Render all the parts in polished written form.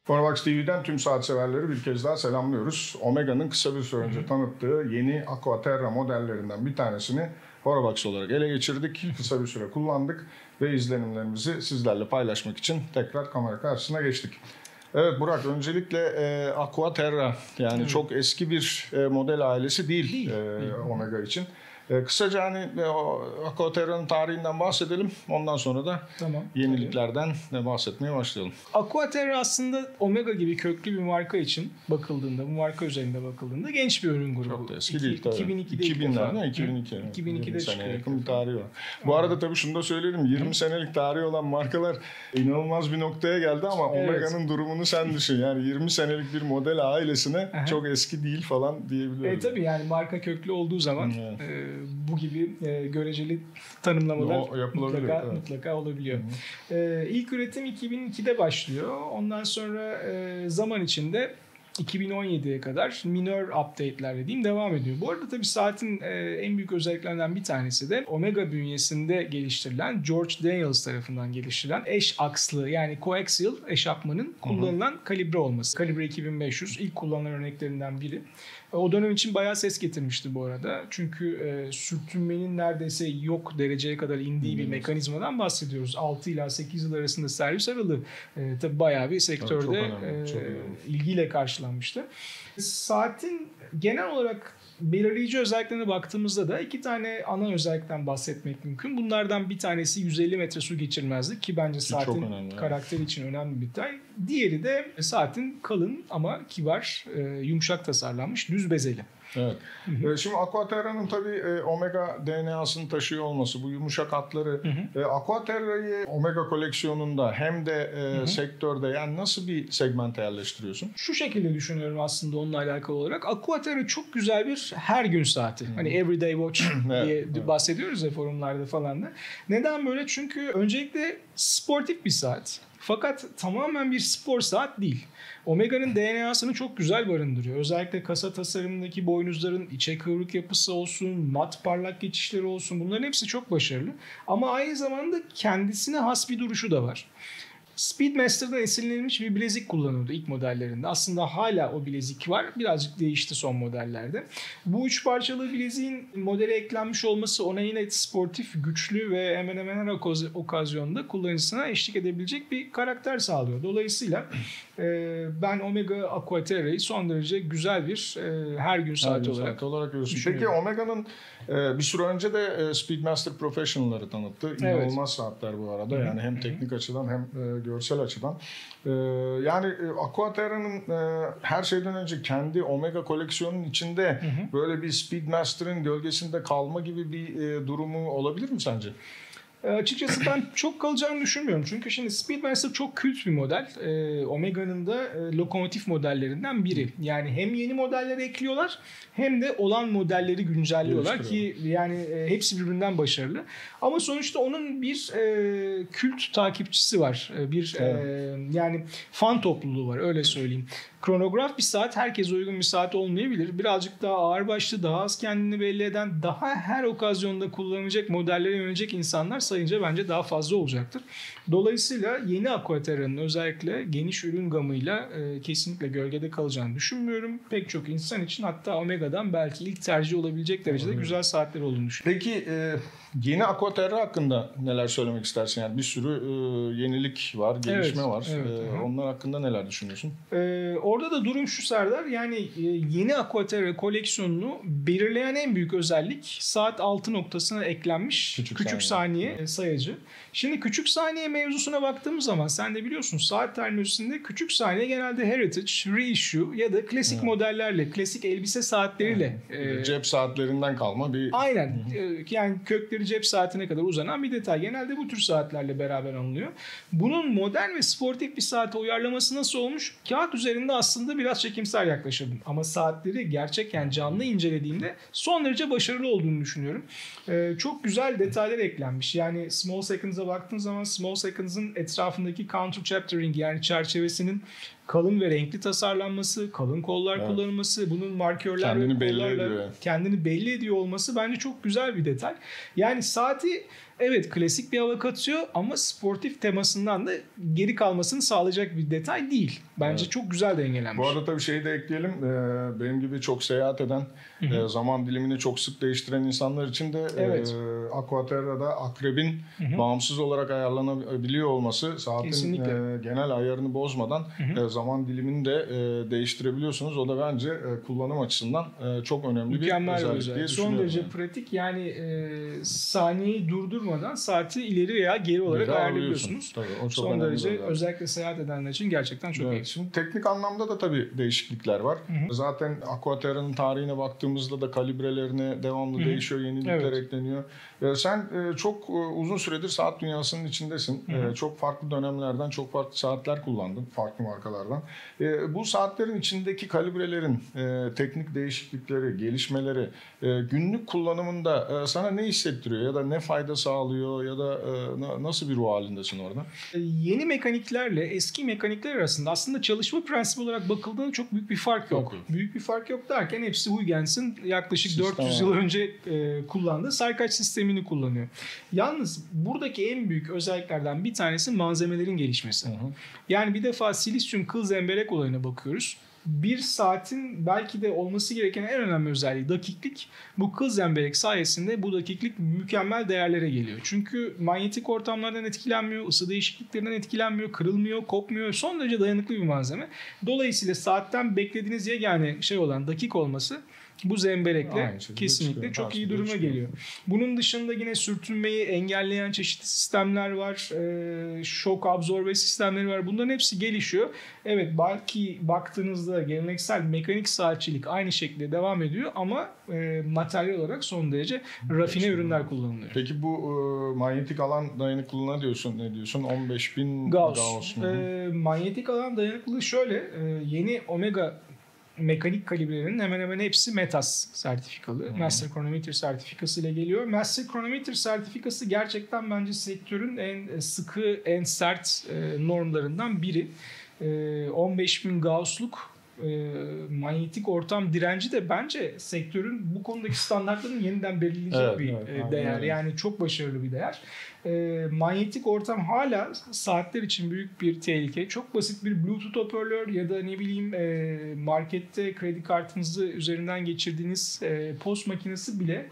Fonovax TV'den tüm saat severleri bir kez daha selamlıyoruz. Omega'nın kısa bir süre önce tanıttığı yeni Aquaterra modellerinden bir tanesini Fonovax olarak ele geçirdik. Kısa bir süre kullandık ve izlenimlerimizi sizlerle paylaşmak için tekrar kamera karşısına geçtik. Evet Burak, öncelikle Aquaterra yani çok eski bir model ailesi değil. Omega için. Kısaca hani Aquaterra'nın tarihinden bahsedelim. Ondan sonra da yeniliklerden bahsetmeye başlayalım. Aquaterra aslında Omega gibi köklü bir marka için bakıldığında, bu marka üzerinde bakıldığında genç bir ürün grubu. Çok da eski değil tabii. 2002'de 2002'de çıkıyor. Yakın bir tarihi var. Bu arada tabii şunu da söyleyelim. 20 senelik tarihi olan markalar inanılmaz bir noktaya geldi ama Omega'nın durumunu sen düşün. Yani 20 senelik bir model ailesine çok eski değil falan diyebiliyoruz. Tabii yani marka köklü olduğu zaman bu gibi göreceli tanımlamalar mutlaka olabiliyor. İlk üretim 2002'de başlıyor. Ondan sonra zaman içinde 2017'ye kadar minor update'ler dediğim devam ediyor. Bu arada tabii saatin en büyük özelliklerinden bir tanesi de Omega bünyesinde geliştirilen, George Daniels tarafından geliştirilen eş akslı yani coaxial eşapmanın kullanılan kalibre olması. Kalibre 2500 ilk kullanılan örneklerinden biri. O dönem için bayağı ses getirmişti bu arada. Çünkü sürtünmenin neredeyse yok dereceye kadar indiği bir mekanizmadan bahsediyoruz. 6 ila 8 yıl arasında servis aralığı tabii bayağı bir sektörde ilgiyle karşılanmıştı. Saatin genel olarak belirleyici özelliklerine baktığımızda da iki tane ana özellikten bahsetmek mümkün. Bunlardan bir tanesi 150 metre su geçirmezlik ki bence saatin karakteri için önemli bir detay. Diğeri de saatin kalın ama kibar, yumuşak tasarlanmış düz bezeli. Evet. Şimdi Aquaterra'nın tabii Omega DNA'sını taşıyor olması, bu yumuşak hatları Aquaterra'yı Omega koleksiyonunda hem de sektörde yani nasıl bir segmente yerleştiriyorsun? Şu şekilde düşünüyorum aslında onunla alakalı olarak. Aquaterra çok güzel bir her gün saati. Hani everyday watch diye bahsediyoruz ya forumlarda falan da. Neden böyle? Çünkü öncelikle sportif bir saat. Fakat tamamen bir spor saat değil. Omega'nın DNA'sını çok güzel barındırıyor. Özellikle kasa tasarımındaki boynuzların içe kıvrık yapısı olsun, mat parlak geçişleri olsun, bunların hepsi çok başarılı. Ama aynı zamanda kendisine has bir duruşu da var. Speedmaster'dan esinlenilmiş bir bilezik kullanıldı ilk modellerinde. Aslında hala o bilezik var. Birazcık değişti son modellerde. Bu üç parçalı bileziğin modele eklenmiş olması ona yine sportif, güçlü ve hemen hemen her okazyonda kullanıcısına eşlik edebilecek bir karakter sağlıyor. Dolayısıyla ben Omega Aquaterra'yı son derece güzel bir her gün saati olarak görüyorsun. Peki Omega'nın bir süre önce de Speedmaster Professional'ları tanıttı. İnanılmaz saatler bu arada. Yani hem teknik açıdan hem görsel açıdan. Yani Aquaterra'nın her şeyden önce kendi Omega koleksiyonunun içinde böyle bir Speedmaster'ın gölgesinde kalma gibi bir durumu olabilir mi sence? Açıkçası ben çok kalacağını düşünmüyorum. Çünkü şimdi Speedmaster çok kült bir model. Omega'nın da lokomotif modellerinden biri. Yani hem yeni modelleri ekliyorlar hem de olan modelleri güncelliyorlar ki yani hepsi birbirinden başarılı. Ama sonuçta onun bir kült takipçisi var. Yani fan topluluğu var öyle söyleyeyim. Kronograf bir saat herkese uygun bir saat olmayabilir. Birazcık daha ağırbaşlı, daha az kendini belli eden, daha her okazyonda kullanılacak modellere yönelecek insanlar sayınca bence daha fazla olacaktır. Dolayısıyla yeni Aquaterra'nın özellikle geniş ürün gamıyla kesinlikle gölgede kalacağını düşünmüyorum. Pek çok insan için hatta Omega'dan belki ilk tercih olabilecek derecede güzel saatler olduğunu düşünüyorum. Peki yeni Aquaterra hakkında neler söylemek istersin? Yani bir sürü yenilik var, gelişme var. Onlar hakkında neler düşünüyorsun? Orada da durum şu Serdar, yani yeni Aquaterra koleksiyonunu belirleyen en büyük özellik saat 6 noktasına eklenmiş küçük saniye sayacı. Şimdi küçük saniye mevzusuna baktığımız zaman sen de biliyorsun saat terminolojisinde küçük saniye genelde heritage, reissue ya da klasik modellerle, klasik elbise saatleriyle. Cep saatlerinden kalma bir... Aynen. Yani kökleri cep saatine kadar uzanan bir detay. Genelde bu tür saatlerle beraber anılıyor. Bunun modern ve sportif bir saate uyarlaması nasıl olmuş? Kağıt üzerinde aslında biraz çekimser yaklaşırdım. Ama saatleri gerçekten canlı incelediğimde son derece başarılı olduğunu düşünüyorum. Çok güzel detaylar eklenmiş. Yani Small Seconds'a baktığın zaman Small Seconds'ın etrafındaki counter chaptering yani çerçevesinin kalın ve renkli tasarlanması, kalın kollar kullanılması, bunun markörler kendini belli ediyor. Kendini belli ediyor olması bence çok güzel bir detay. Yani saati evet klasik bir hava katıyor ama sportif temasından da geri kalmasını sağlayacak bir detay değil. Bence çok güzel dengelenmiş. Bu arada tabii şeyi de ekleyelim. Benim gibi çok seyahat eden, zaman dilimini çok sık değiştiren insanlar için de Aquaterra'da akrebin bağımsız olarak ayarlanabiliyor olması, saatin genel ayarını bozmadan zaman dilimini de değiştirebiliyorsunuz. O da bence kullanım açısından çok önemli bir özellik diye Son derece pratik. Yani saniyeyi durdurmadan saati ileri veya geri olarak ayarlayabiliyorsunuz. Tabii, son derece özellikle seyahat edenler için gerçekten çok iyi. Şimdi teknik anlamda da tabii değişiklikler var. Zaten Aquaterra'nın tarihine baktığımızda da kalibrelerine devamlı değişiyor, yenilikler ekleniyor. Sen çok uzun süredir saat dünyasının içindesin. Çok farklı dönemlerden çok farklı saatler kullandın, farklı markalardan. Bu saatlerin içindeki kalibrelerin teknik değişiklikleri, gelişmeleri günlük kullanımında sana ne hissettiriyor ya da ne fayda sağlıyor ya da nasıl bir ruh halindesin orada? Yeni mekaniklerle eski mekanikler arasında aslında çalışma prensibi olarak bakıldığında çok büyük bir fark yok. Büyük bir fark yok derken hepsi Huygens'in yaklaşık 400 yıl önce kullandığı sarkaç sistemini kullanıyor. Yalnız buradaki en büyük özelliklerden bir tanesi malzemelerin gelişmesi. Yani bir defa silisyum kıl zemberek olayına bakıyoruz. Bir saatin belki de olması gereken en önemli özelliği dakiklik. Bu kıl zemberek sayesinde bu dakiklik mükemmel değerlere geliyor. Çünkü manyetik ortamlardan etkilenmiyor, ısı değişikliklerinden etkilenmiyor, kırılmıyor, kopmuyor. Son derece dayanıklı bir malzeme. Dolayısıyla saatten beklediğiniz yegane şey olan dakik olması bu zemberekle kesinlikle çok iyi duruma geliyor. Bunun dışında yine sürtünmeyi engelleyen çeşitli sistemler var. Şok absorbe sistemleri var. Bunların hepsi gelişiyor. Evet, belki baktığınızda geleneksel mekanik saatçilik aynı şekilde devam ediyor ama materyal olarak son derece rafine ürünler kullanılıyor. Peki bu manyetik alan dayanıklılığına ne diyorsun? 15.000 Gauss. Manyetik alan dayanıklılığı şöyle. Yeni Omega mekanik kalibrelerinin hemen hemen hepsi METAS sertifikalı. Master Chronometer sertifikası ile geliyor. Master Chronometer sertifikası gerçekten bence sektörün en sıkı, en sert normlarından biri. 15.000 Gauss'luk manyetik ortam direnci de bence sektörün bu konudaki standartlarını yeniden belirleyecek bir değer. Yani çok başarılı bir değer. Manyetik ortam hala saatler için büyük bir tehlike. Çok basit bir Bluetooth hoparlör ya da ne bileyim markette kredi kartınızı üzerinden geçirdiğiniz post makinesi bile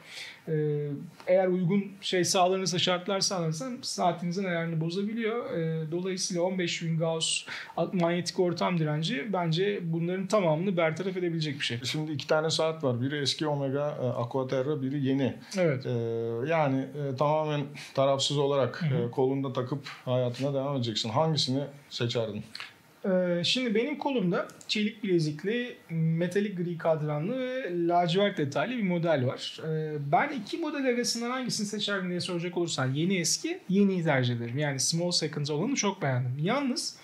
eğer uygun sağlanırsa, şartlar sağlanırsa saatinizin ayarını bozabiliyor. Dolayısıyla 15.000 Gauss manyetik ortam direnci bence bunların tamamını bertaraf edebilecek bir şey. Şimdi iki tane saat var. Biri eski Omega Aquaterra, biri yeni. Evet. Yani tamamen tarafsız olarak kolunda takıp hayatına devam edeceksin. Hangisini seçerdin? Şimdi benim kolumda çelik bilezikli, metalik gri kadranlı ve lacivert detaylı bir model var. Ben iki model arasından hangisini seçerdim diye soracak olursan yeni eski, yeniyi tercih ederim. Yani small seconds olanı çok beğendim. Yalnız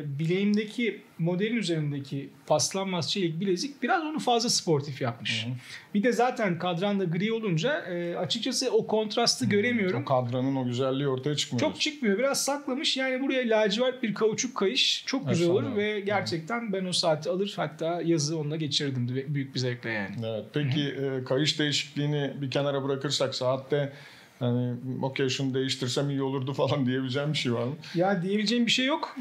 bileğimdeki modelin üzerindeki paslanmaz çelik bilezik biraz onu fazla sportif yapmış. Bir de zaten kadran da gri olunca açıkçası o kontrastı göremiyorum. O kadranın o güzelliği ortaya çıkmıyor. Çok çıkmıyor. Biraz saklamış. Yani buraya lacivert bir kauçuk kayış çok güzel olur ve gerçekten ben o saati alır, hatta yazı onunla geçirirdim büyük bir zevkle yani. Evet. Peki kayış değişikliğini bir kenara bırakırsak saatte hani okey şunu değiştirsem iyi olurdu falan diyebileceğim bir şey var mı? Ya diyebileceğim bir şey yok.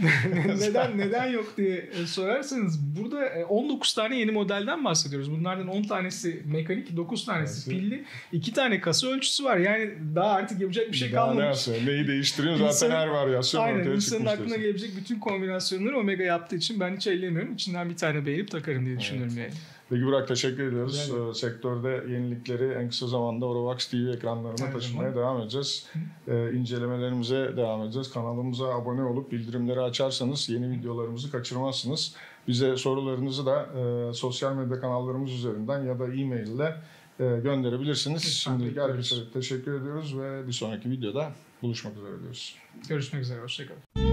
neden yok diye sorarsanız burada 19 tane yeni modelden bahsediyoruz. Bunlardan 10 tanesi mekanik, 9 tanesi pilli. 2 tane kasa ölçüsü var. Yani daha artık yapacak bir şey kalmamış. Neyi değiştiriyorsun zaten her varyasyon ortaya çıkmış. Aynen, insanın aklına gelebilecek bütün kombinasyonları Omega yaptığı için ben hiç ellemiyorum. İçinden bir tane beğenip takarım diye düşünüyorum yani. Peki Burak, teşekkür ediyoruz. Sektörde yenilikleri en kısa zamanda Orovax TV ekranlarına taşımaya devam edeceğiz. İncelemelerimize devam edeceğiz. Kanalımıza abone olup bildirimleri açarsanız yeni videolarımızı kaçırmazsınız. Bize sorularınızı da sosyal medya kanallarımız üzerinden ya da e-mail ile gönderebilirsiniz. Şimdilik herkese teşekkür ediyoruz ve bir sonraki videoda buluşmak üzere diyoruz. Görüşmek üzere. Hoşçakalın.